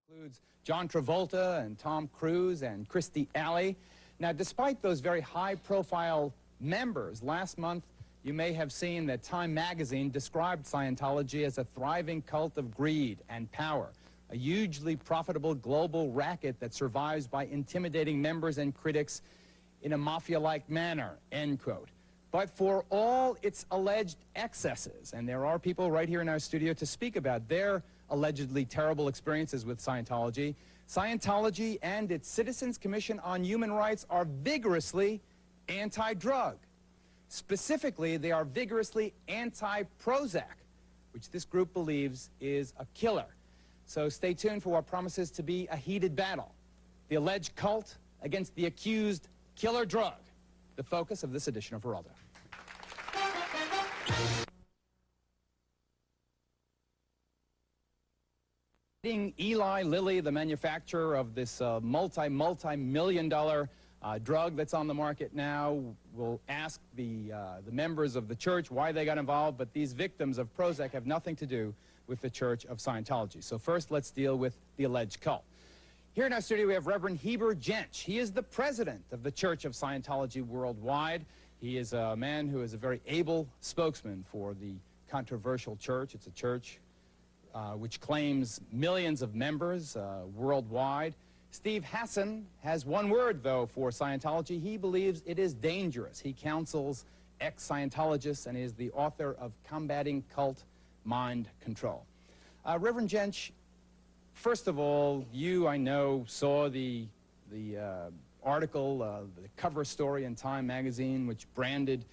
Includes John Travolta and Tom Cruise and Christy Alley. Now, despite those very high-profile members, last month you may have seen that Time magazine described Scientology as a thriving cult of greed and power, a hugely profitable global racket that survives by intimidating members and critics in a mafia-like manner, end quote. But for all its alleged excesses, and there are people right here in our studio to speak about their allegedly terrible experiences with Scientology, Scientology and its Citizens Commission on Human Rights are vigorously anti-drug. Specifically, they are vigorously anti-Prozac, which this group believes is a killer. So stay tuned for what promises to be a heated battle. The alleged cult against the accused killer drug. The focus of this edition of Geraldo. Eli Lilly, the manufacturer of this multi-million-dollar drug that's on the market now, will ask the members of the church why they got involved, but these victims of Prozac have nothing to do with the Church of Scientology. So first, let's deal with the alleged cult. Here in our studio, we have Reverend Heber Jentzsch. He is the president of the Church of Scientology worldwide. He is a man who is a very able spokesman for the controversial church. It's a church which claims millions of members worldwide. Steve Hassan has one word, though, for Scientology. He believes it is dangerous. He counsels ex-Scientologists and is the author of Combating Cult Mind Control. Reverend Jentzsch, first of all, you, I know, saw the article, the cover story in Time magazine, which branded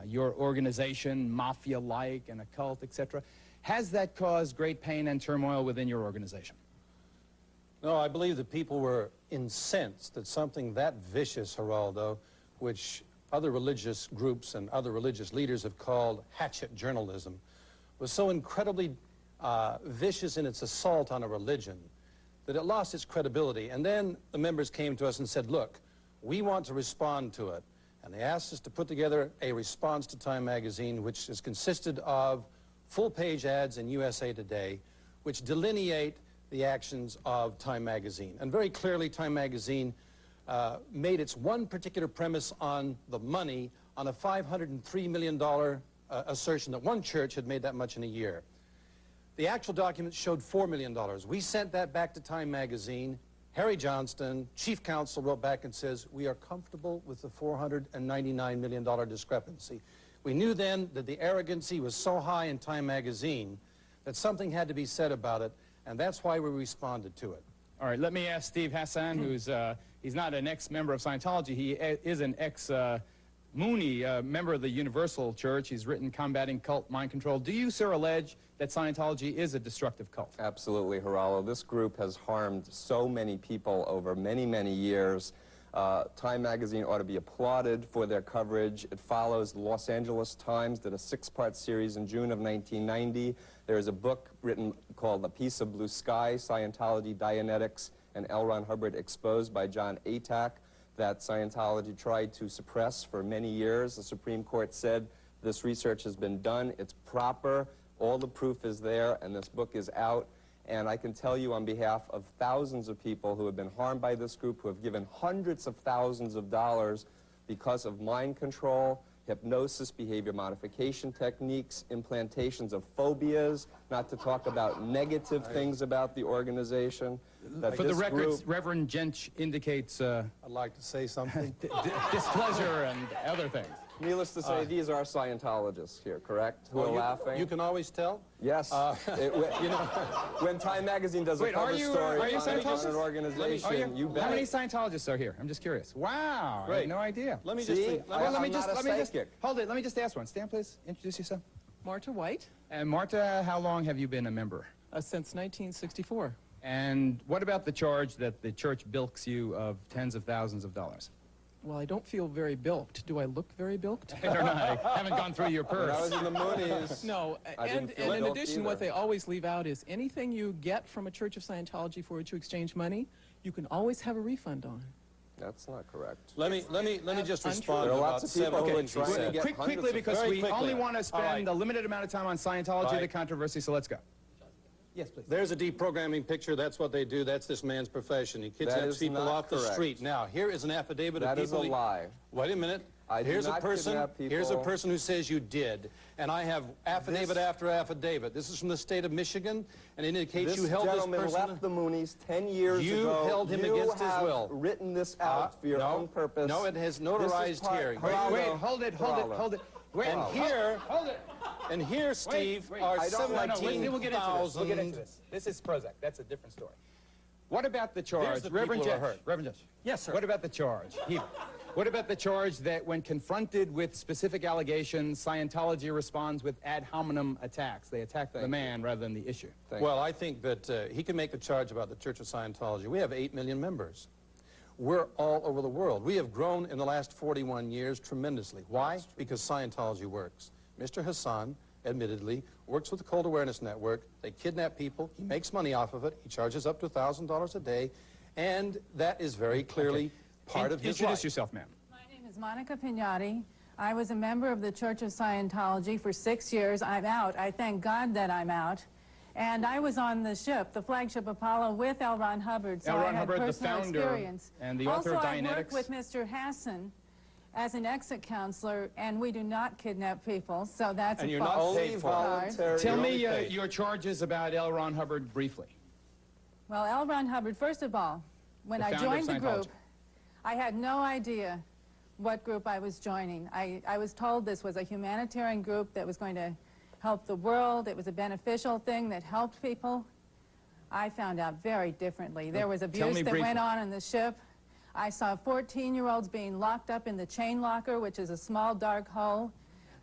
your organization mafia-like and a cult, etc. Has that caused great pain and turmoil within your organization? No, I believe that people were incensed that something that vicious, Geraldo, which other religious groups and other religious leaders have called hatchet journalism, was so incredibly vicious in its assault on a religion that it lost its credibility. And then the members came to us and said, look, we want to respond to it. And they asked us to put together a response to Time magazine, which has consisted of full-page ads in USA Today, which delineate the actions of Time magazine. And very clearly, Time magazine made its one particular premise on the money on a $503 million assertion that one church had made that much in a year. The actual documents showed $4 million. We sent that back to Time magazine. Harry Johnston, chief counsel, wrote back and says, we are comfortable with the $499 million discrepancy. We knew then that the arrogancy was so high in Time magazine that something had to be said about it, and that's why we responded to it. All right, let me ask Steve Hassan, who's he's not an ex-member of Scientology. He is an ex-Mooney member of the Universal Church. He's written Combating Cult Mind Control. Do you, sir, allege that Scientology is a destructive cult? Absolutely, Geraldo. This group has harmed so many people over many, many years. Time magazine ought to be applauded for their coverage. It follows the Los Angeles Times, did a 6-part series in June of 1990. There is a book written called A Piece of Blue Sky, Scientology, Dianetics, and L. Ron Hubbard Exposed by John Atack, that Scientology tried to suppress for many years. The Supreme Court said this research has been done, it's proper, all the proof is there, and this book is out. And I can tell you on behalf of thousands of people who have been harmed by this group, who have given hundreds of thousands of dollars because of mind control, hypnosis, behavior modification techniques, implantations of phobias, not to talk about negative things about the organization. For the record, Reverend Jentzsch indicates I'd like to say something. displeasure and other things. Needless to say, these are Scientologists here, correct? Who are laughing. You can always tell? Yes. You know, when Time magazine does a cover story on an organization, you bet. How many Scientologists are here? I'm just curious. Wow, I had no idea. Let me just hold it. Let me just ask one. Stand, please. Introduce yourself. Marta White. And Marta, how long have you been a member? Since 1964. And what about the charge that the church bilks you of tens of thousands of dollars? Well, I don't feel very bilked. Do I look very bilked? I don't know. I haven't gone through your purse. When I was in the Moonies. No, and in addition, what they always leave out is anything you get from a Church of Scientology for which you exchange money, you can always have a refund on. That's not correct. Let me just respond. There are lots of people who are trying to get quickly, because we only want to spend a limited amount of time on Scientology, the controversy, so let's go. Yes, please. There's a deprogramming picture. That's what they do. That's this man's profession. He kidnaps people off the street. Now, here is an affidavit of people. That is a lie. Wait a minute. Here's a person who says you did, and I have affidavit after affidavit. This is from the state of Michigan, and it indicates you held this person. This gentleman left the Moonies 10 years ago. You held him against his will. You have written this out for your own purpose. No, it has notarized here. Wait, hold it. Wait, and here, hold it. And here, Steve, are 17,000. We'll get into this. This is Prozac. That's a different story. What about the charge, Reverend Jentzsch? Yes, sir. What about the charge? What about the charge that when confronted with specific allegations, Scientology responds with ad hominem attacks? They attack the man rather than the issue. Well, I think that he can make the charge about the Church of Scientology. We have 8 million members. We're all over the world. We have grown in the last 41 years tremendously. Why? Because Scientology works. Mr. Hassan, admittedly, works with the Cold Awareness Network. They kidnap people. He makes money off of it. He charges up to $1,000 a day. And that is very clearly part of his life. Introduce yourself, ma'am. My name is Monica Pignatti. I was a member of the Church of Scientology for 6 years. I'm out. I thank God that I'm out. And I was on the ship, the flagship Apollo, with L. Ron Hubbard, so I had personal experience. And the author of Dianetics. Also, I worked with Mr. Hassan as an exit counselor, and we do not kidnap people, so that's and a you're not false paid charge. Tell me your charges about L. Ron Hubbard briefly. Well, L. Ron Hubbard, first of all, when I joined the group, I had no idea what group I was joining. I was told this was a humanitarian group that was going to help the world. It was a beneficial thing that helped people. I found out very differently. There was abuse that went on the ship. I saw 14-year-olds being locked up in the chain locker, which is a small dark hole,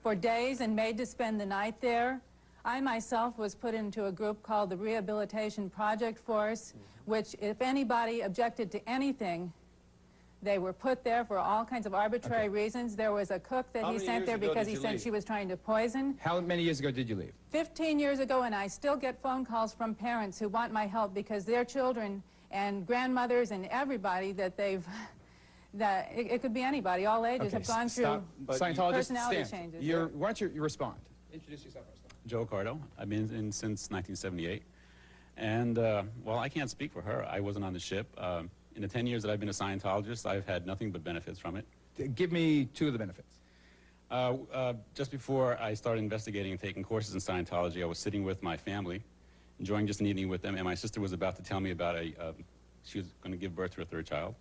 for days and made to spend the night there. I myself was put into a group called the Rehabilitation Project Force, which if anybody objected to anything, they were put there for all kinds of arbitrary reasons. There was a cook that he sent there because he said she was trying to poison. How many years ago did you leave? 15 years ago, and I still get phone calls from parents who want my help because their children and grandmothers and everybody that they've, it could be anybody, all ages, have gone through personality changes. Why don't you respond? Introduce yourself first. Joe Cardo. I've been in since 1978. And, well, I can't speak for her. I wasn't on the ship. In the 10 years that I've been a Scientologist, I've had nothing but benefits from it. Give me two of the benefits. Just before I started investigating and taking courses in Scientology, I was sitting with my family, enjoying just an evening with them, and my sister was about to tell me about she was going to give birth to her third child.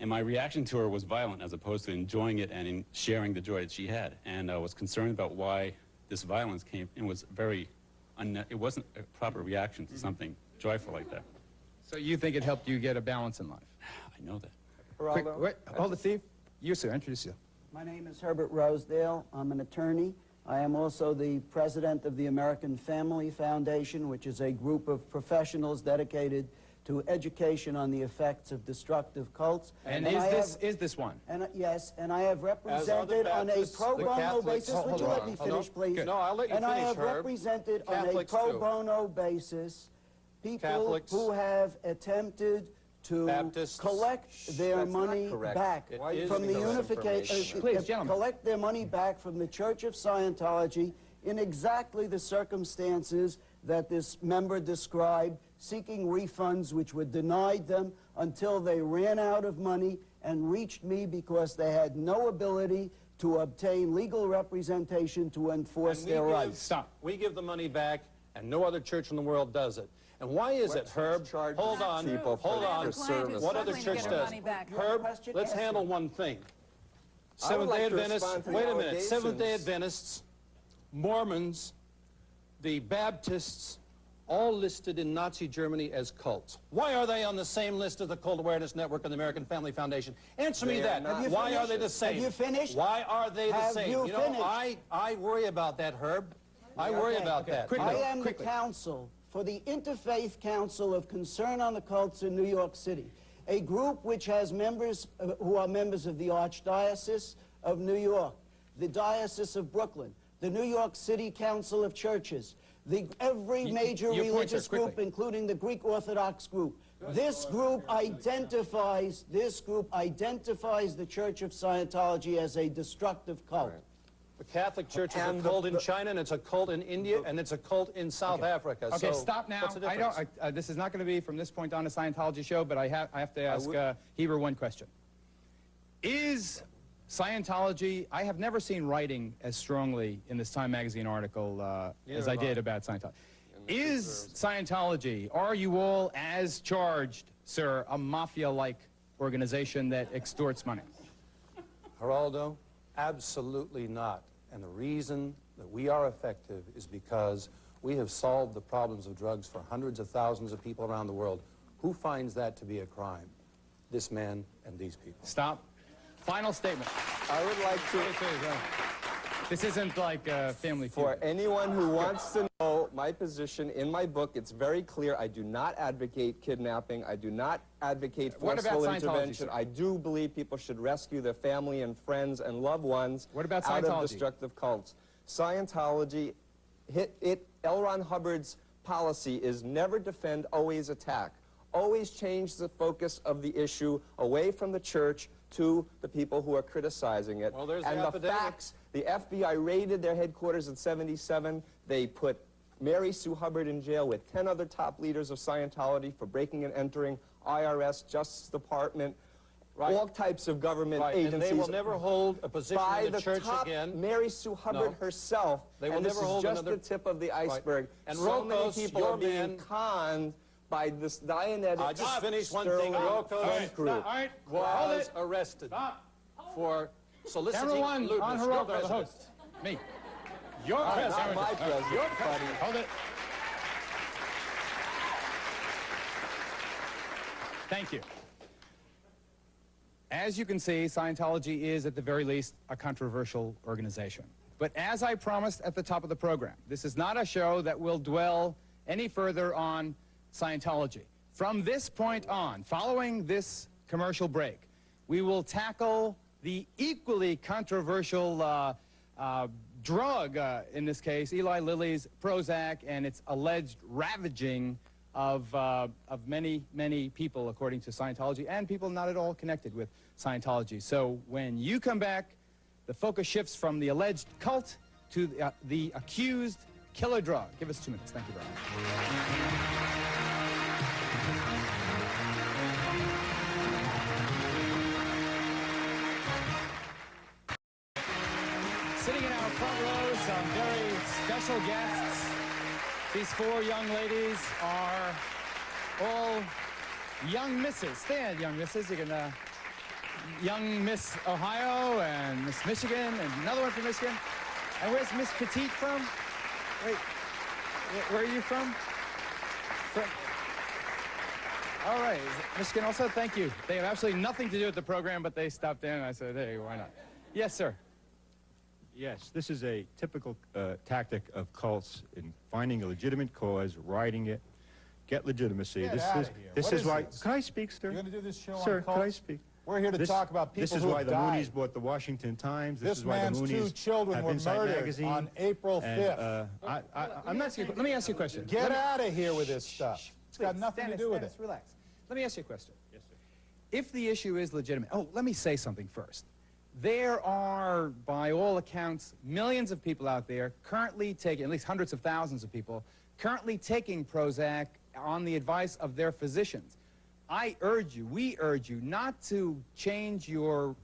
And my reaction to her was violent as opposed to enjoying it and in sharing the joy that she had. And I was concerned about why this violence came and was it wasn't a proper reaction to something joyful like that. So you think it helped you get a balance in life? I know that. Quick, wait, hold it, Steve. You, sir, introduce yourself. My name is Herbert Rosedale. I'm an attorney. I am also the president of the American Family Foundation, which is a group of professionals dedicated to education on the effects of destructive cults. And is this one? And yes, and I have represented on a pro bono basis. Would you let me finish, please? No, I'll let you finish, And I have Herb. represented on a pro bono basis people who have attempted to collect their money back from the unification, collect their money back from the Church of Scientology in exactly the circumstances that this member described, seeking refunds which were denied them until they ran out of money and reached me because they had no ability to obtain legal representation to enforce their rights. Stop. We give the money back, and no other church in the world does it. And why is it, Herb? Hold on. What other church does? Herb, let's handle one thing. Seventh-day Adventists, wait a minute, Seventh-day Adventists, Mormons, the Baptists, all listed in Nazi Germany as cults. Why are they on the same list as the Cold Awareness Network and the American Family Foundation? Answer me that. Why are they the same? Have you finished? Why are they the same? You know, I worry about that, Herb. I worry about that. I am the counsel for the Interfaith Council of Concern on the Cults in New York City, a group which has members who are members of the Archdiocese of New York, the Diocese of Brooklyn, the New York City Council of Churches, every major religious group, including the Greek Orthodox group. This group identifies the Church of Scientology as a destructive cult. The Catholic Church is a cult in China, and it's a cult in India, and it's a cult in South Africa. Okay, so stop now. What's the difference? This is not going to be from this point on a Scientology show, but I have to ask Heber one question. Is Scientology, I have never seen writing as strongly in this Time magazine article as I did about Scientology. Is Scientology, are you all as charged, sir, a mafia-like organization that extorts money? Geraldo, absolutely not. And the reason that we are effective is because we have solved the problems of drugs for hundreds of thousands of people around the world. Who finds that to be a crime? This man and these people. Stop. Final statement. I would like to... This isn't like Family Feud. For anyone who wants to know my position in my book, it's very clear. I do not advocate kidnapping. I do not advocate forceful intervention. I do believe people should rescue their family and friends and loved ones out of destructive cults. Scientology, L. Ron Hubbard's policy is never defend, always attack. Always change the focus of the issue away from the church to the people who are criticizing it. Well, there's and the facts, the FBI raided their headquarters in '77. They put Mary Sue Hubbard in jail with 10 other top leaders of Scientology for breaking and entering, IRS, Justice Department, all types of government agencies. And they will never hold a position in the church again. Mary Sue Hubbard herself. They will never hold just the tip of the iceberg. And so many people are being conned by this Dianetic I just finished one thing. Rocco was arrested for soliciting lewdness. On Geraldo, the host. Me. Your president. Not my president. Your president. Hold it. Thank you. As you can see, Scientology is, at the very least, a controversial organization. But as I promised at the top of the program, this is not a show that will dwell any further on Scientology. From this point on, following this commercial break, we will tackle the equally controversial drug, in this case, Eli Lilly's Prozac, and its alleged ravaging of many, many people, according to Scientology, and people not at all connected with Scientology. So when you come back, the focus shifts from the alleged cult to the accused killer drug. Give us 2 minutes. Thank you very much. Sitting in our front row, some very special guests. These 4 young ladies are all young misses. Stand, young misses. You can, young Miss Ohio and Miss Michigan and another one from Michigan. And where's Miss Petite from? Wait, where are you from? All right, Michigan also, thank you. They have absolutely nothing to do with the program, but they stopped in and I said, hey, why not? Yes, sir. Yes, this is a typical tactic of cults in finding a legitimate cause, writing it, get legitimacy. This is why. Can I speak, sir? You're going to do this show on cults? Can I speak? We're here to talk about people who have died. This is why the Moonies bought the Washington Times. This is why the Moonies 2 children were murdered on April 5th. I'm not. Let me ask you a question. Get out of here with this stuff. It's got nothing to do with it. Relax. Let me ask you a question. Yes, sir. If the issue is legitimate, let me say something first. There are, by all accounts, millions of people out there currently taking, at least hundreds of thousands of people, currently taking Prozac on the advice of their physicians. I urge you, we urge you, not to change your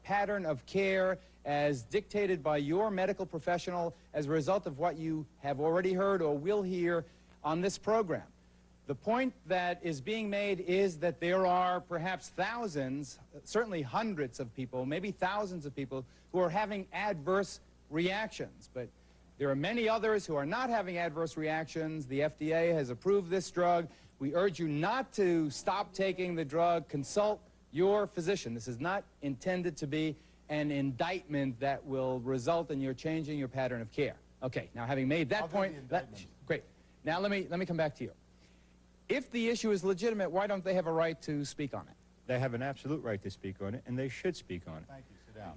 pattern of care as dictated by your medical professional as a result of what you have already heard or will hear on this program. The point that is being made is that there are perhaps thousands, certainly hundreds of people, maybe thousands of people who are having adverse reactions. But there are many others who are not having adverse reactions. The FDA has approved this drug. We urge you not to stop taking the drug. Consult your physician. This is not intended to be an indictment that will result in your changing your pattern of care. Okay, now having made that point, great. Now let me come back to you. If the issue is legitimate, why don't they have a right to speak on it? They have an absolute right to speak on it, and they should speak on it. Thank you. Sit down.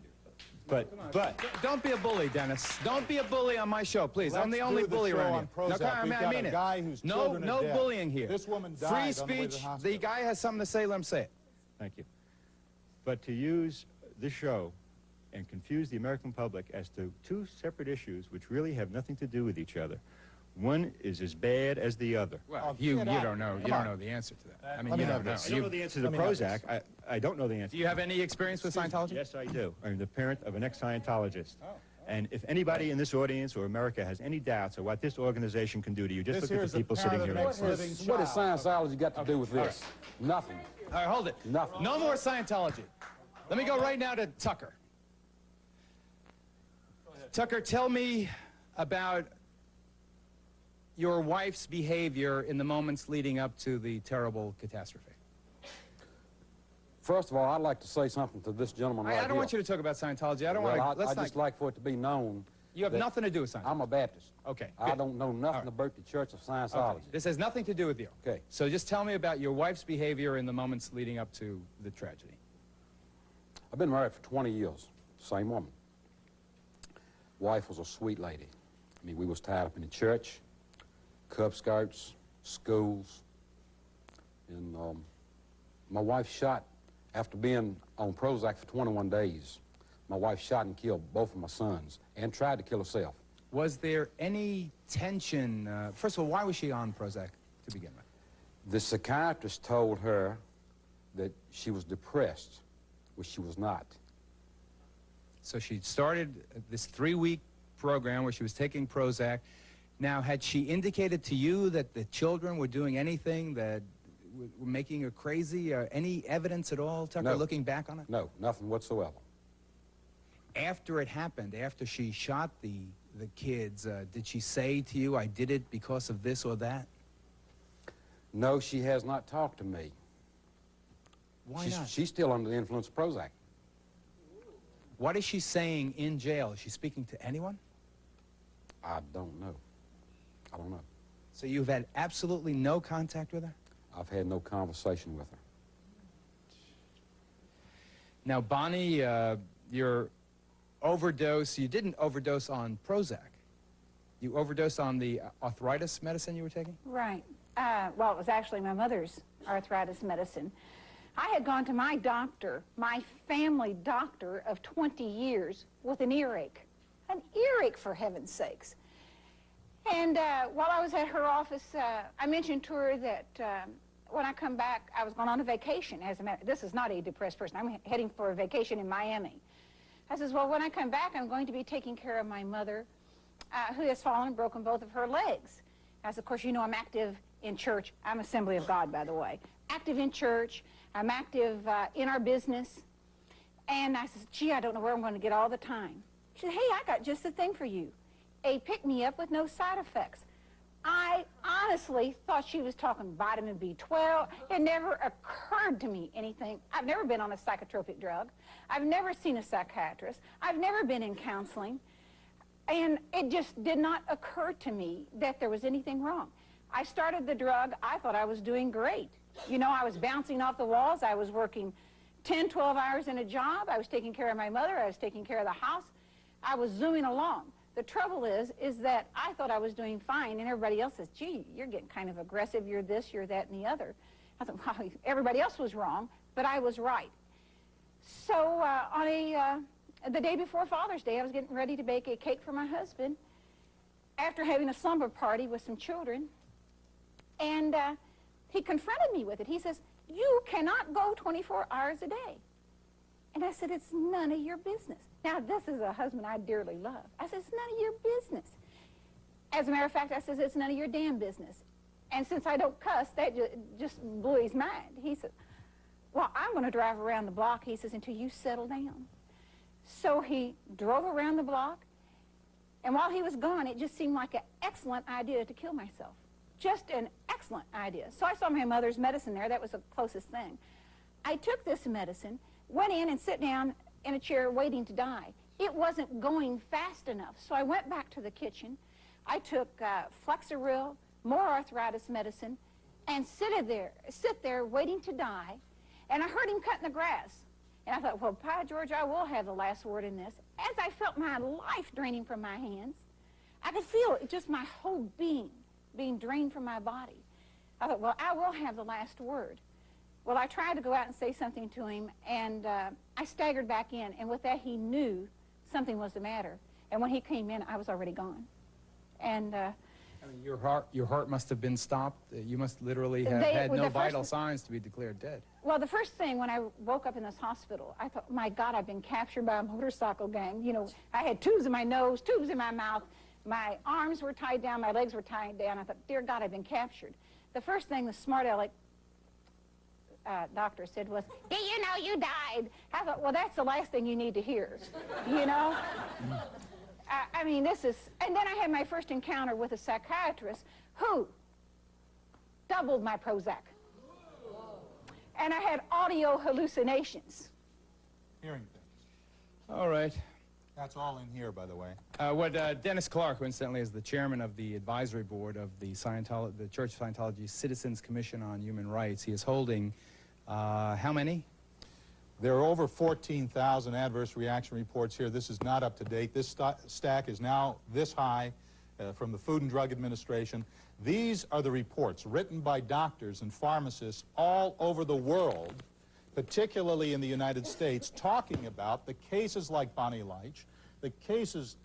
But don't be a bully, Dennis. Don't be a bully on my show, please. I'm the only bully around here. No, I mean it. No bullying here. This woman died. Free speech. The guy has something to say. Let him say it. Thank you. But to use this show and confuse the American public as to two separate issues which really have nothing to do with each other. One is as bad as the other. Well, you don't know. You don't know the answer to that. I mean, you don't know. I don't know the answer to Prozac. I don't know the answer. Do you have any experience with Scientology? Yes, I do. I'm the parent of an ex-Scientologist. Oh. And if anybody in this audience or America has any doubts of what this organization can do to you, just look at the people sitting here. What has Scientology got to do with this? Nothing. All right, hold it. Nothing. No more Scientology. Let me go right now to Tucker. Tucker, tell me about your wife's behavior in the moments leading up to the terrible catastrophe. First of all, I'd like to say something to this gentleman right here. I don't want you to talk about Scientology. I don't want to. I'd just like for it to be known. You have nothing to do with Scientology. I'm a Baptist. Okay. I don't know nothing about the Church of Scientology. Okay. This has nothing to do with you. Okay. So just tell me about your wife's behavior in the moments leading up to the tragedy. I've been married for 20 years. Same woman. Wife was a sweet lady. I mean, we was tied up in the church, Cub Scouts, schools, and my wife shot, after being on Prozac for 21 days, my wife shot and killed both of my sons and tried to kill herself. Was there any tension? First of all, why was she on Prozac to begin with? The psychiatrist told her that she was depressed, which she was not. So she started this 3-week program where she was taking Prozac. Now, had she indicated to you that the children were doing anything that were making her crazy? Any evidence at all, Tucker, no. Looking back on it? No, nothing whatsoever. After it happened, after she shot the kids, did she say to you, I did it because of this or that? No, she has not talked to me. Why not? She's still under the influence of Prozac. What is she saying in jail? Is she speaking to anyone? I don't know. I don't know. So you've had absolutely no contact with her? I've had no conversation with her. Now, Bonnie, your overdose, you didn't overdose on Prozac. You overdosed on the arthritis medicine you were taking? Right. Well, it was actually my mother's arthritis medicine. I had gone to my doctor, my family doctor of 20 years, with an earache. An earache, for heaven's sakes. And while I was at her office, I mentioned to her that when I come back, I was going on a vacation. As a matter, this is not a depressed person. I'm heading for a vacation in Miami. I says, well, when I come back, I'm going to be taking care of my mother, who has fallen and broken both of her legs. As of course, you know, I'm active in church. I'm Assembly of God, by the way. Active in church. I'm active in our business. And I says, gee, I don't know where I'm going to get all the time. She said, hey, I got just the thing for you. A pick-me-up with no side effects. I honestly thought she was talking vitamin B12. It never occurred to me anything. I've never been on a psychotropic drug. I've never seen a psychiatrist. I've never been in counseling. And it just did not occur to me that there was anything wrong. I started the drug. I thought I was doing great. You know, I was bouncing off the walls. I was working 10, 12 hours in a job. I was taking care of my mother. I was taking care of the house. I was zooming along. The trouble is that I thought I was doing fine, and everybody else says, gee, you're getting kind of aggressive. You're this, you're that, and the other. I thought, well, everybody else was wrong, but I was right. So on the day before Father's Day, I was getting ready to bake a cake for my husband after having a slumber party with some children, and he confronted me with it. He says, you cannot go 24 hours a day. And I said, it's none of your business. Now, this is a husband I dearly love. I said, it's none of your business. As a matter of fact, I said, it's none of your damn business. And since I don't cuss, that just blew his mind. He said, well, I'm going to drive around the block, he says, until you settle down. So he drove around the block, and while he was gone, it just seemed like an excellent idea to kill myself. Just an excellent idea. So I saw my mother's medicine there. That was the closest thing. I took this medicine, went in and sat down in a chair waiting to die. It wasn't going fast enough, so I went back to the kitchen. I took Flexeril, more arthritis medicine, and sit there waiting to die, and I heard him cutting the grass. And I thought, well, by George, I will have the last word in this. As I felt my life draining from my hands, I could feel just my whole being drained from my body. I thought, well, I will have the last word. Well, I tried to go out and say something to him, and I staggered back in, and with that he knew something was the matter. And when he came in, I was already gone. And I mean, your heart must have been stopped. You must literally have had no vital signs to be declared dead. Well, the first thing when I woke up in this hospital, I thought, my God, I've been captured by a motorcycle gang. You know, I had tubes in my nose, tubes in my mouth. My arms were tied down, my legs were tied down. I thought, dear God, I've been captured. The first thing the smart aleck doctor said was, do you know you died? I thought, well, that's the last thing you need to hear, you know? I mean, this is, and then I had my first encounter with a psychiatrist who doubled my Prozac. And I had audio hallucinations. Hearing things. All right. That's all in here, by the way. What Dennis Clark, who incidentally is the chairman of the advisory board of the Church of Scientology Citizens Commission on Human Rights, he is holding, how many? There are over 14,000 adverse reaction reports here. This is not up to date. This stack is now this high from the Food and Drug Administration. These are the reports written by doctors and pharmacists all over the world, particularly in the United States, talking about the cases like Bonnie Leitch, the cases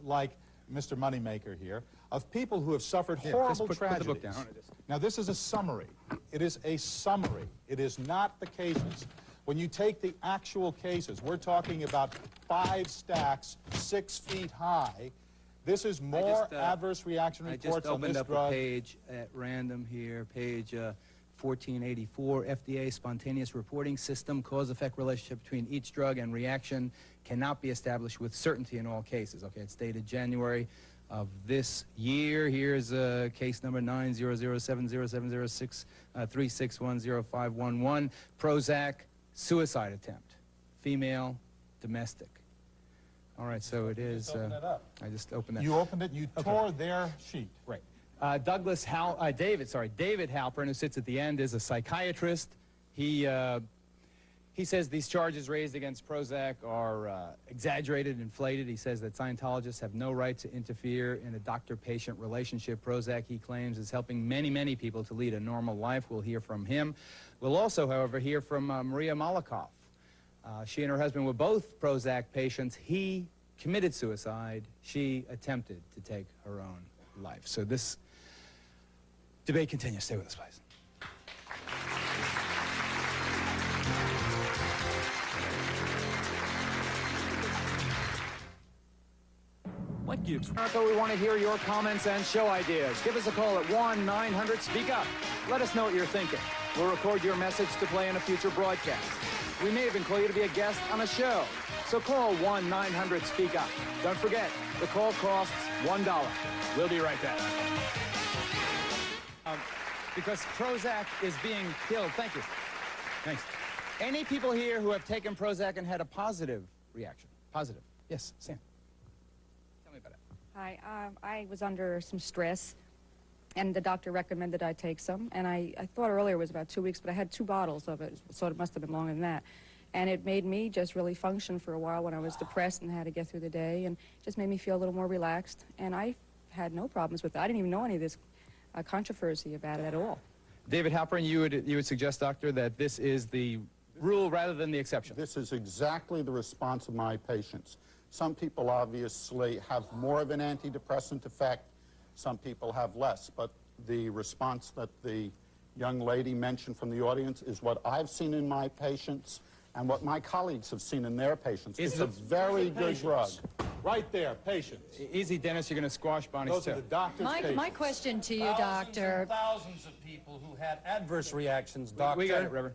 like Mr. Moneymaker here, of people who have suffered horrible tragedies. Put the book down. Now, this is a summary. It is a summary. It is not the cases. When you take the actual cases, we're talking about 5 stacks, 6 feet high. This is more adverse reaction reports on this drug. I just opened up a page at random here, page 1484, FDA spontaneous reporting system, cause-effect relationship between each drug and reaction cannot be established with certainty in all cases. Okay, it's dated January of this year. Here's case number 900707063610511, Prozac, suicide attempt, female, domestic. All right, so it is. I just opened that. You opened it. You tore their sheet. Right. David Halpern, who sits at the end, is a psychiatrist. He says these charges raised against Prozac are exaggerated, inflated. He says that Scientologists have no right to interfere in a doctor-patient relationship. Prozac, he claims, is helping many, many people to lead a normal life. We'll hear from him. We'll also, however, hear from Maria Malakoff. She and her husband were both Prozac patients. He committed suicide. She attempted to take her own life. So this debate continues. Stay with us, please. What gives? America, we want to hear your comments and show ideas. Give us a call at 1-900-SPEAK-UP. Let us know what you're thinking. We'll record your message to play in a future broadcast. We may even call you to be a guest on a show. So call 1-900-SPEAK-UP. Don't forget, the call costs $1. We'll be right back. Because Prozac is being killed. Thank you. Thanks. Any people here who have taken Prozac and had a positive reaction? Positive. Yes, Sam. Tell me about it. Hi. I was under some stress, and the doctor recommended I take some. And I thought earlier it was about 2 weeks, but I had 2 bottles of it, so it must have been longer than that. And it made me just really function for a while when I was depressed and had to get through the day, and just made me feel a little more relaxed. And I had no problems with it. I didn't even know any of this controversy about it at all. David Halpern, you would suggest, doctor, that this is the rule rather than the exception? This is exactly the response of my patients. Some people obviously have more of an antidepressant effect. Some people have less. But the response that the young lady mentioned from the audience is what I've seen in my patients and what my colleagues have seen in their patients. It's a very good drug. Right there, patients. Easy, Dennis, you're going to squash Bonnie's Those are the doctor's patients. My question to you, doctor. Thousands of people who had adverse reactions, doctor. We got it, Reverend.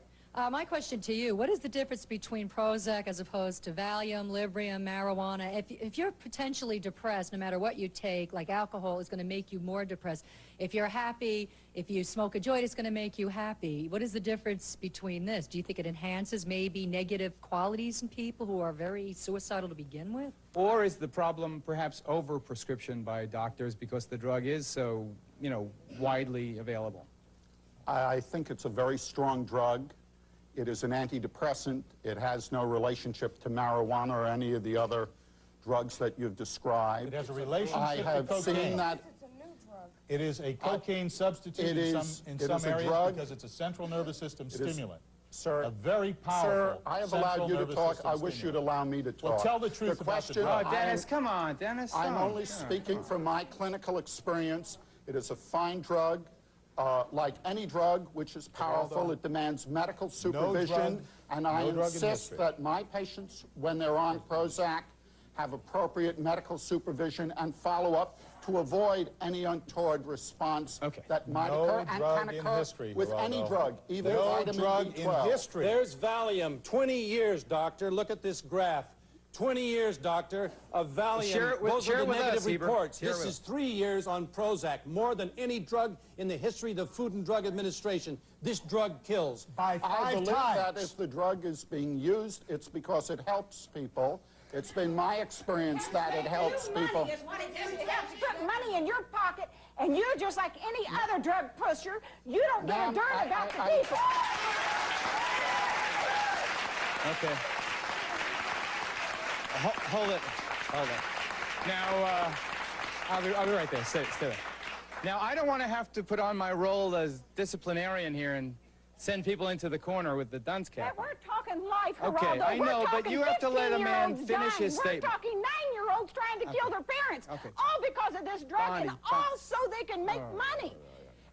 My question to you, what is the difference between Prozac as opposed to Valium, Librium, marijuana? If you're potentially depressed, no matter what you take, like alcohol is going to make you more depressed. If you're happy, if you smoke a joint, it's going to make you happy. What is the difference between this? Do you think it enhances maybe negative qualities in people who are very suicidal to begin with? Or is the problem perhaps over-prescription by doctors because the drug is so, widely available? I think it's a very strong drug. It is an antidepressant. It has no relationship to marijuana or any of the other drugs that you've described. It has a relationship I have to cocaine. seen that. It is a cocaine substitute in some areas because it's a central nervous system stimulant. Sir, a very powerful Sir, I have allowed you to talk. I wish you'd allow me to talk. Well, tell the truth about the drug. Oh, Dennis, come on, Dennis. I'm only speaking from my clinical experience. It is a fine drug. Like any drug which is powerful, it demands medical supervision. And I insist that my patients, when they're on Prozac, have appropriate medical supervision and follow-up to avoid any untoward response that might occur and can occur with any drug, even vitamin B12. There's Valium, 20 years, doctor. Look at this graph. 20 years, doctor, of Valium. Those are the negative reports. This is 3 years on Prozac, more than any drug in the history of the Food and Drug Administration. This drug kills. By 5 times. That if the drug is being used, it's because it helps people. It's been my experience that it helps people. Money is what it does. It helps put money in your pocket, and you're just like any other drug pusher. You don't give a darn about the people. Okay. Hold it. Hold it. Now, I'll be right there. Stay there. Now, I don't want to have to put on my role as disciplinarian here and send people into the corner with the dunce cap. We're talking life, Geraldo. Okay, I know, but you have to let a man finish his statement. We're talking 9-year-olds trying to kill their parents, all because of this drug, and all so they can make money.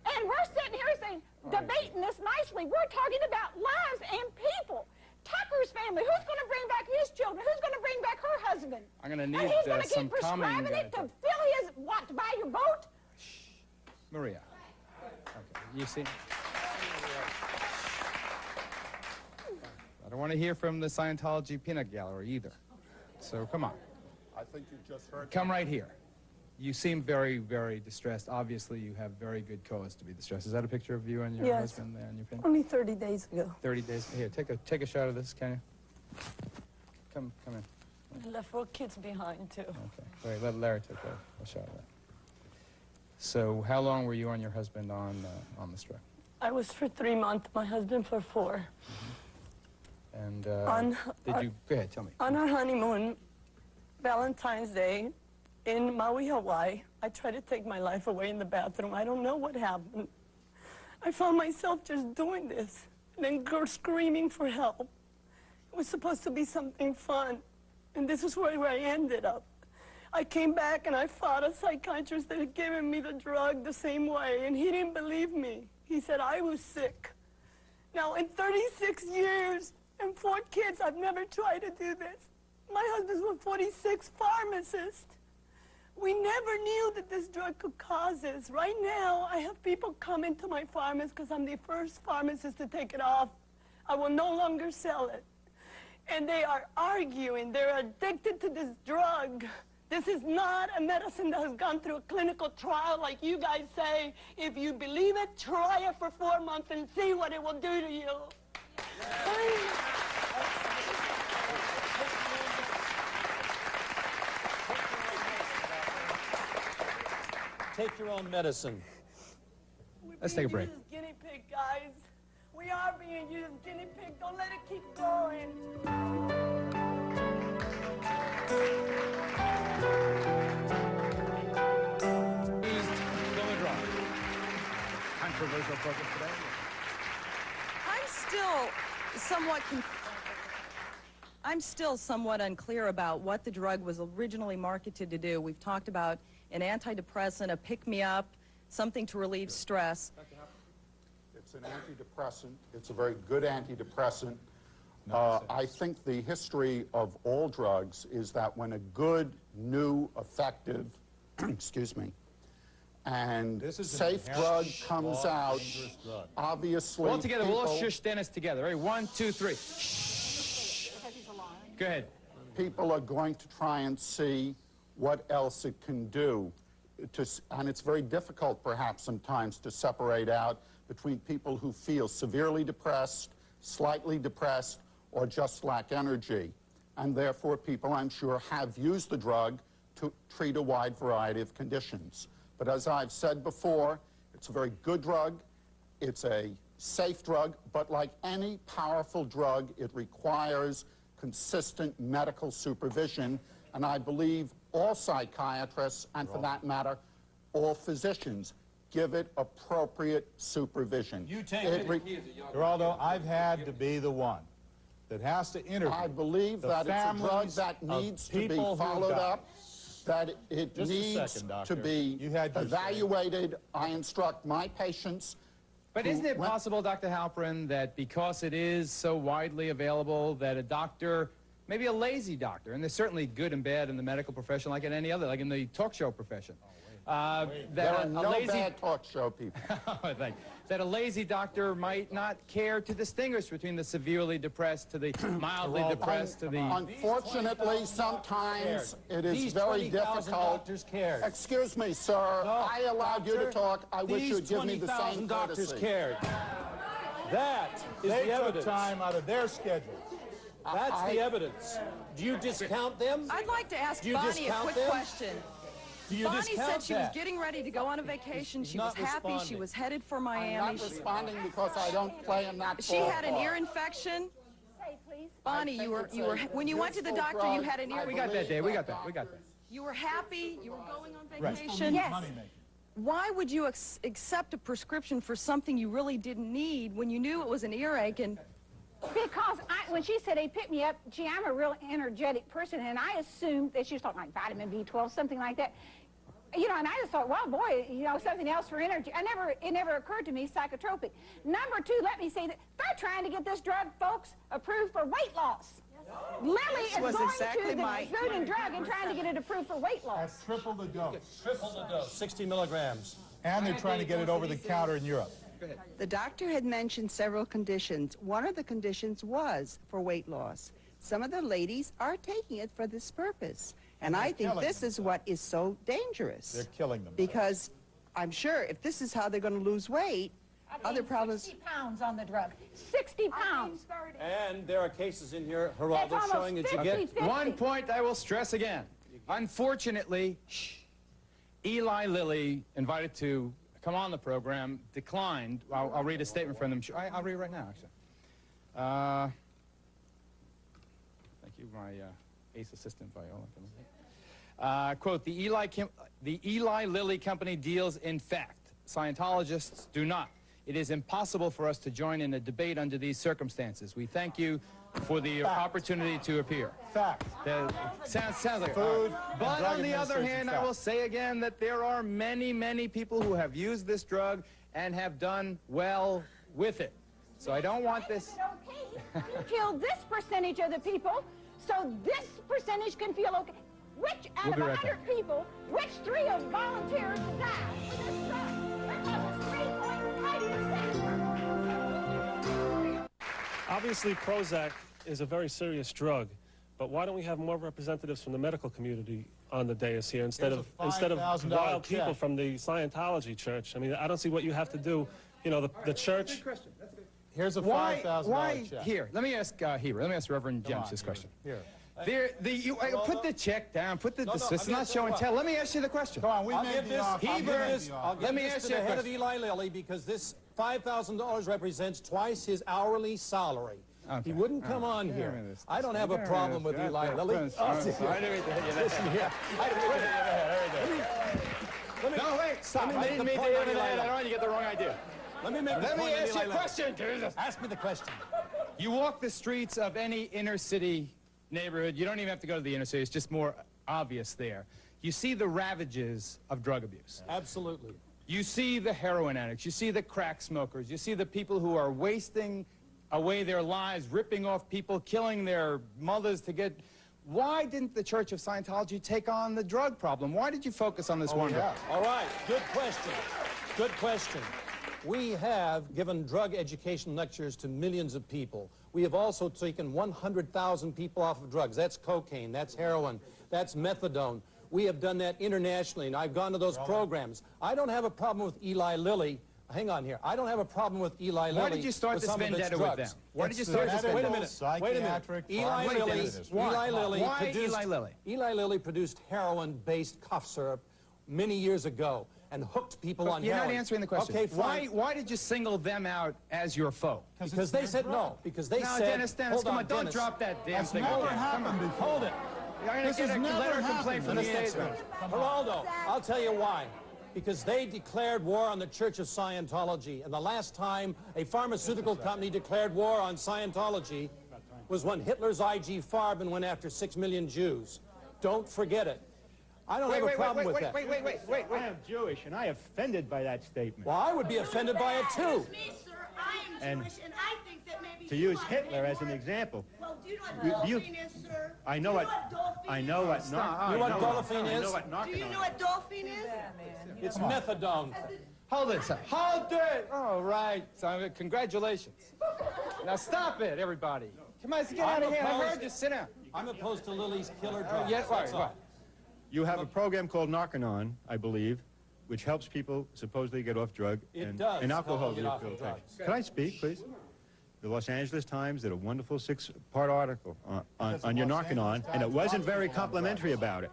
And we're sitting here saying, debating this nicely. We're talking about lives and people. Tucker's family, who's going to bring back his children? Who's going to bring back her husband? I'm going to need and he's going to some keep prescribing it to fill his, what, to buy your boat? Shh. Maria. Okay, you see? I don't want to hear from the Scientology peanut gallery either. So come on. I think you just heard. Come right here. You seem very, very distressed. Obviously, you have very good cause to be distressed. Is that a picture of you and your husband there on your pin? Only 30 days ago. 30 days. Here, take a shot of this, can you? Come in. I left 4 kids behind, too. Okay. Wait, let Larry take a shot of that. So, how long were you and your husband on this drug? I was for 3 months. My husband for 4. And go ahead, tell me. On our honeymoon, Valentine's Day, in Maui, Hawaii, I tried to take my life away in the bathroom. I don't know what happened. I found myself just doing this, and then screaming for help. It was supposed to be something fun, and this is where I ended up. I came back and I fought a psychiatrist that had given me the drug the same way, and he didn't believe me. He said I was sick. Now, in 36 years and 4 kids, I've never tried to do this. My husband's a 46 pharmacist. We never knew that this drug could cause this. Right now, I have people come into my pharmacy because I'm the first pharmacist to take it off. I will no longer sell it. And they are arguing. They're addicted to this drug. This is not a medicine that has gone through a clinical trial like you guys say. If you believe it, try it for 4 months and see what it will do to you. Take your own medicine. Let's take a break. Used guinea pig, guys. We are being used as guinea pig. Don't let it keep going. Controversial focus today. I'm still somewhat unclear about what the drug was originally marketed to do. We've talked about an antidepressant, a pick-me-up, something to relieve stress. It's an antidepressant. It's a very good antidepressant. I think the history of all drugs is that when a good, new, effective, excuse me, and safe drug comes out, obviously all together, we'll all shush Dennis together. Ready? 1, 2, 3. Shh. Go ahead. People are going to try and see what else it can do. And it's very difficult, perhaps, sometimes to separate out between people who feel severely depressed, slightly depressed, or just lack energy. And therefore, people, I'm sure, have used the drug to treat a wide variety of conditions. But as I've said before, it's a very good drug. It's a safe drug. But like any powerful drug, it requires consistent medical supervision. And I believe all psychiatrists, and for that matter, all physicians. Give it appropriate supervision. You take it. Geraldo, I've had to be the one that has to interview. I believe that it's a drug that needs to be followed up, that it needs to be evaluated. I instruct my patients. But isn't it possible, Dr. Halperin, that because it is so widely available that a doctor, maybe a lazy doctor, and there's certainly good and bad in the medical profession like in any other, like in the talk show profession, there are no bad talk show people. That a lazy doctor might not care to distinguish between the severely depressed to the mildly depressed to the... Unfortunately, sometimes it is very difficult. Excuse me, sir. I allowed you to talk. I wish you'd give me the same courtesy. Doctors cared. That is the evidence. They took time out of their schedules. That's the evidence. Do you discount them? I'd like to ask Bonnie a quick question. Bonnie said she was getting ready to go on a vacation. She was happy. She was headed for Miami. I'm not responding because I don't play in that ballpark. She had an ear infection. Bonnie, you were when you went to the doctor, you had an ear. We got that, Dave. We got that. You were happy. You were going on vacation. Yes. Why would you accept a prescription for something you really didn't need when you knew it was an earache? And because when she said, hey, pick me up, gee, I'm a real energetic person, and I assumed that she was talking like vitamin B12, something like that. You know, and I just thought, well, boy, you know, something else for energy. It never occurred to me, psychotropic. Number two, let me say that they're trying to get this drug, folks, approved for weight loss. Lilly is going to the Food and Drug and trying to get it approved for weight loss. That's triple the dose. Triple the dose, 60 milligrams. And they're trying to get it over the counter in Europe. The doctor had mentioned several conditions. One of the conditions was for weight loss. Some of the ladies are taking it for this purpose. And I think this is what is so dangerous. They're killing them. Because I'm sure if this is how they're going to lose weight, other problems... 60 pounds on the drug. 60 pounds. And there are cases in here, Geraldo, showing that you get... 50. One point I will stress again. Unfortunately, Eli Lilly, invited to come on the program, declined. I'll read a statement from them. I'll read it right now, actually. Thank you, my ace assistant, Viola. Quote, the Eli Lilly company deals in fact. Scientologists do not. It is impossible for us to join in a debate under these circumstances. We thank you for the opportunity to appear. Fact. Sounds like food. But on the other hand, I will say again that there are many, many people who have used this drug and have done well with it. So I don't want this. Okay, you killed this percentage of the people, so this percentage can feel okay. Which out of 100 people, which 3 have volunteered to die for this drug? That causes 3.5%. Obviously, Prozac is a very serious drug, but why don't we have more representatives from the medical community on the dais here instead of wild people from the Scientology church? I mean, I don't see what you have to do. You know, the church. Here's a $5,000 check. Here, let me ask Heber. Let me ask Reverend Jentzsch this question. Here. Put the check down. Put the. It's not show and tell. Let me ask you the question. Come on, I'll give this to the head of Eli Lilly because this $5,000 represents twice his hourly salary. Okay. He wouldn't come on here. I don't have a problem with Eli Lilly. No, wait, stop. I didn't mean to hear that. I don't want you to get the wrong idea. Let me ask you a question. Ask me the question. You walk the streets of any inner city neighborhood. You don't even have to go to the inner city. It's just more obvious there. You see the ravages of drug abuse. Absolutely. You see the heroin addicts. You see the crack smokers. You see the people who are wasting away their lives, ripping off people, killing their mothers to get... Why didn't the Church of Scientology take on the drug problem? Why did you focus on this one drug? All right. Good question. Good question. We have given drug education lectures to millions of people. We have also taken 100,000 people off of drugs. That's cocaine, that's heroin, that's methadone. We have done that internationally, and I've gone to those programs. I don't have a problem with Eli Lilly. Hang on here. I don't have a problem with Eli Lilly. Why did you start this vendetta with them? Why did you start this vendetta? Wait a minute. Wait a minute. Eli Lilly produced heroin-based cough syrup many years ago and hooked people on heroin. You're not answering the question. Okay, fine. Why did you single them out as your foe? Because they said no. Because they said... Dennis, come on, don't drop that damn thing. Never happened before. Hold it. This is never happened from the statesman. Geraldo, I'll tell you why. because they declared war on the Church of Scientology. And the last time a pharmaceutical company declared war on Scientology was when Hitler's IG Farben went after 6 million Jews. Don't forget it. I don't have a problem with that. Wait. I am Jewish, and I am offended by that statement. Well, I would be offended by it, too. I am Jewish, and I think that maybe to use Hitler as an example. Well, do you know what dolphin is, sir? I know what dolphin is. Do you know what dolphin is? It's methadone. Hold it, sir. Hold it! All right, so congratulations. Now stop it, everybody. Come on, let's get out of here. I heard you. Sit down. I'm opposed to Lily's killer drugs. Yes, right. You have a program called Narconon, I believe, which helps people supposedly get off drug and alcohol rehabilitation. Can I speak, please? The Los Angeles Times did a wonderful 6-part article on your Narconon, and it wasn't very complimentary about it.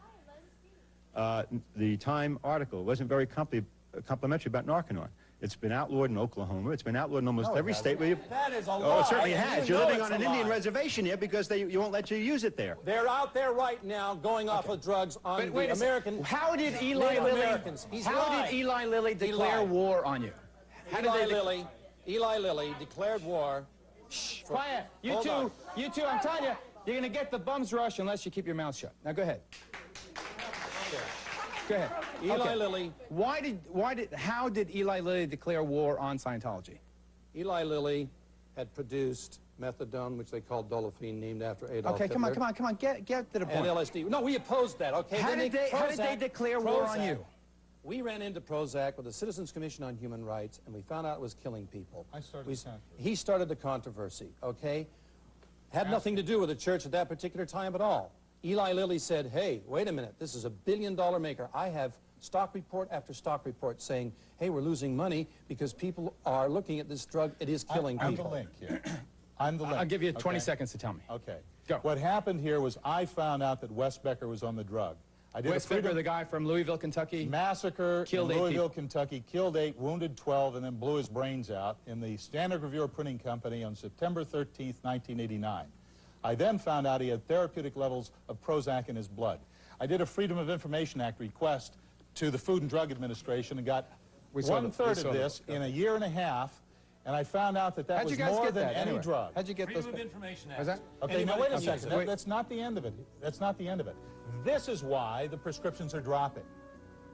The Time article wasn't very complimentary about Narconon. It's been outlawed in Oklahoma. It's been outlawed in almost every state where you... That is a lie. Oh, it certainly has. You're living on an Indian reservation here because you won't let you use it there. They're out there right now going off of drugs on the American... How did Eli Lilly declare war on you? Eli Lilly declared war... Shh, quiet. You two, I'm telling you, you're going to get the bum's rush unless you keep your mouth shut. Now go ahead. Go ahead. Eli Lilly. How did Eli Lilly declare war on Scientology? Eli Lilly had produced methadone, which they called Dolophine, named after Adolf Hitler. Okay, come on, get to the point. And LSD. No, we opposed that, okay? How did they declare war on you? We ran into Prozac with the Citizens Commission on Human Rights, and we found out it was killing people. He started the controversy, okay? Had nothing to do with the church at that particular time at all. Eli Lilly said, hey, wait a minute, this is a billion-dollar maker. I have stock report after stock report saying, hey, we're losing money because people are looking at this drug. It is killing people. I'm the link here. I'm the link. I'll give you 20 seconds to tell me. Okay. Go. What happened here was I found out that Wes Becker was on the drug. Wes Becker, the guy from Louisville, Kentucky? Massacre in Louisville, Kentucky, killed 8, wounded 12, and then blew his brains out in the Standard Reviewer Printing Company on September 13th, 1989. I then found out he had therapeutic levels of Prozac in his blood. I did a Freedom of Information Act request to the Food and Drug Administration and got one-third of this in a year and a half, and I found out that that was more than any drug. How'd you get those? Freedom of Information Act. Was that? Okay, now wait a second. That's not the end of it. That's not the end of it. This is why the prescriptions are dropping.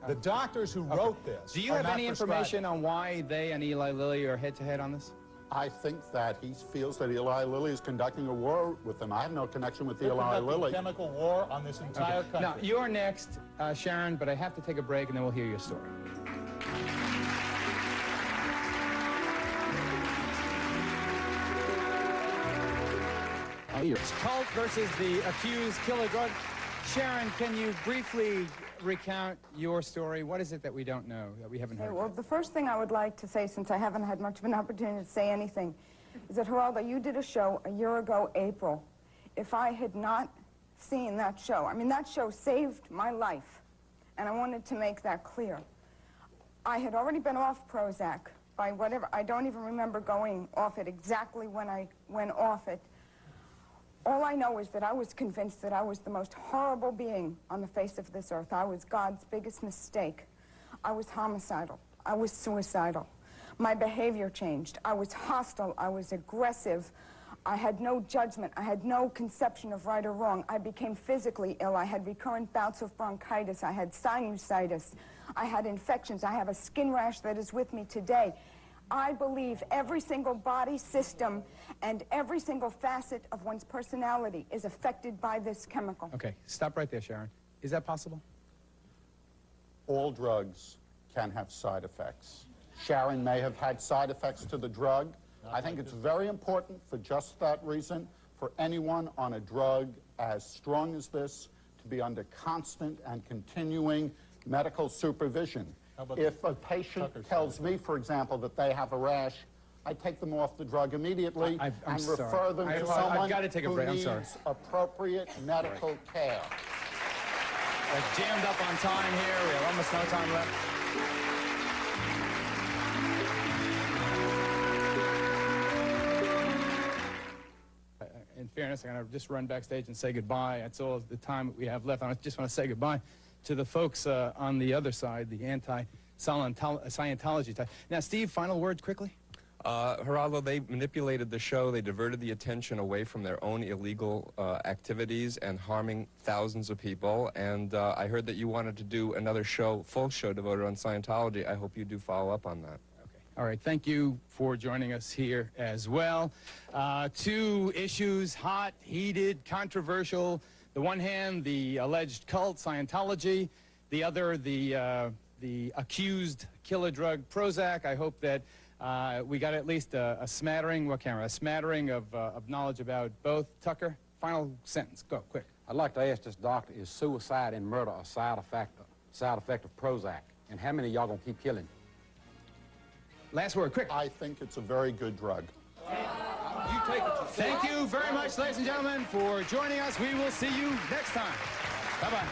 The doctors who wrote this Do you have any information on why they and Eli Lilly are head-to-head on this? I think that he feels that Eli Lilly is conducting a war with them. I have no connection with Eli Lilly. Chemical war on this entire country. Now, you're next, Sharon, but I have to take a break, and then we'll hear your story. Cult versus the accused killer drug. Sharon, can you briefly recount your story? What is it that we don't know, that we haven't heard? Well, the first thing I would like to say, since I haven't had much of an opportunity to say anything, is that, Geraldo, you did a show a year ago, April. If I had not seen that show, I mean, that show saved my life, and I wanted to make that clear. I had already been off Prozac by whatever, I don't even remember going off it exactly when I went off it. All I know is that I was convinced that I was the most horrible being on the face of this earth. I was God's biggest mistake. I was homicidal. I was suicidal. My behavior changed. I was hostile. I was aggressive. I had no judgment. I had no conception of right or wrong. I became physically ill. I had recurrent bouts of bronchitis. I had sinusitis. I had infections. I have a skin rash that is with me today. I believe every single body system and every single facet of one's personality is affected by this chemical. Okay, stop right there, Sharon. Is that possible? All drugs can have side effects. Sharon may have had side effects to the drug. I think it's very important for just that reason for anyone on a drug as strong as this to be under constant and continuing medical supervision. If a patient tells me, for example, that they have a rash, I take them off the drug immediately and refer them to someone who needs appropriate medical care. We're jammed up on time here. We have almost no time left. In fairness, I'm going to just run backstage and say goodbye. That's all the time we have left. I just want to say goodbye to the folks on the other side, the Scientology type. Now, Steve, final word quickly. Geraldo, they manipulated the show. They diverted the attention away from their own illegal activities and harming thousands of people. And I heard that you wanted to do another show, full show devoted on Scientology. I hope you do follow up on that. Okay. All right. Thank you for joining us here as well. Two issues, hot, heated, controversial. The one hand, the alleged cult, Scientology. The other, the accused killer drug, Prozac. I hope that we got at least a smattering, a smattering of knowledge about both. Tucker, final sentence. Go, quick. I'd like to ask this doctor, is suicide and murder a side effect of Prozac? And how many of y'all gonna keep killing? Last word, quick. I think it's a very good drug. You take it. Thank you very much, ladies and gentlemen, for joining us. We will see you next time. Bye-bye.